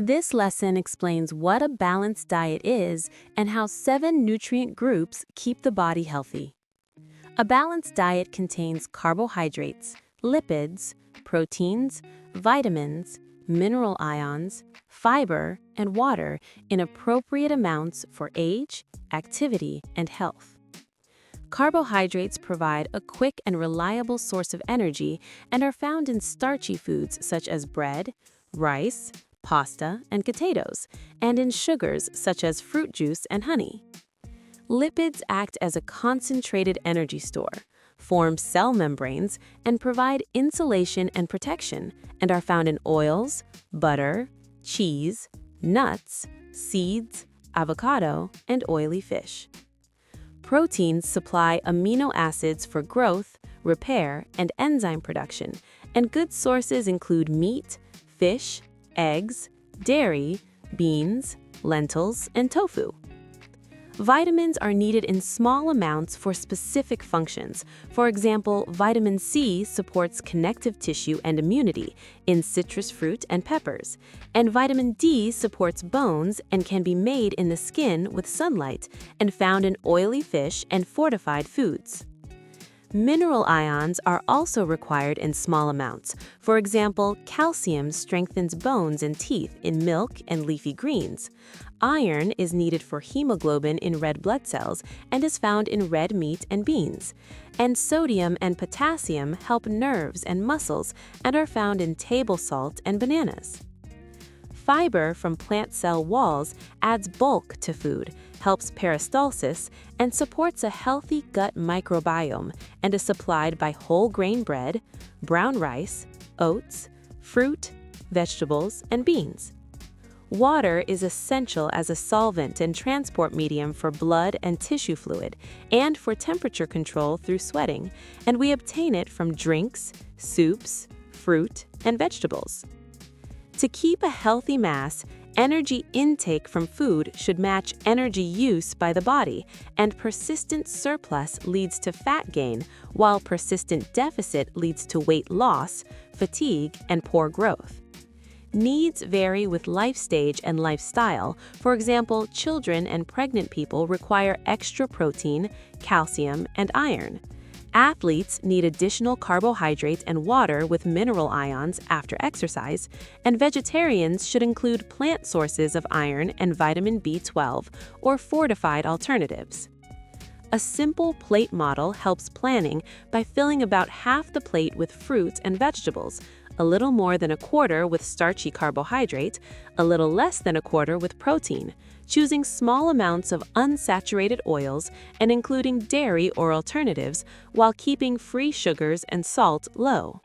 This lesson explains what a balanced diet is and how 7 nutrient groups keep the body healthy. A balanced diet contains carbohydrates, lipids, proteins, vitamins, mineral ions, fiber, and water in appropriate amounts for age, activity, and health. Carbohydrates provide a quick and reliable source of energy and are found in starchy foods such as bread, rice, pasta, and potatoes, and in sugars such as fruit juice and honey. Lipids act as a concentrated energy store, form cell membranes, and provide insulation and protection, and are found in oils, butter, cheese, nuts, seeds, avocado, and oily fish. Proteins supply amino acids for growth, repair, and enzyme production, and good sources include meat, fish, eggs, dairy, beans, lentils, and tofu. Vitamins are needed in small amounts for specific functions. For example, vitamin C supports connective tissue and immunity in citrus fruit and peppers, and vitamin D supports bones and can be made in the skin with sunlight and found in oily fish and fortified foods. Mineral ions are also required in small amounts. For example, calcium strengthens bones and teeth in milk and leafy greens. Iron is needed for hemoglobin in red blood cells and is found in red meat and beans. And sodium and potassium help nerves and muscles and are found in table salt and bananas. Fiber from plant cell walls adds bulk to food, helps peristalsis, and supports a healthy gut microbiome and is supplied by whole grain bread, brown rice, oats, fruit, vegetables, and beans. Water is essential as a solvent and transport medium for blood and tissue fluid, and for temperature control through sweating, and we obtain it from drinks, soups, fruit, and vegetables. To keep a healthy mass, energy intake from food should match energy use by the body, and persistent surplus leads to fat gain, while persistent deficit leads to weight loss, fatigue, and poor growth. Needs vary with life stage and lifestyle. For example, children and pregnant people require extra protein, calcium, and iron. Athletes need additional carbohydrates and water with mineral ions after exercise, and vegetarians should include plant sources of iron and vitamin B12 or fortified alternatives. A simple plate model helps planning by filling about half the plate with fruits and vegetables, a little more than a quarter with starchy carbohydrate, a little less than a quarter with protein, choosing small amounts of unsaturated oils and including dairy or alternatives while keeping free sugars and salt low.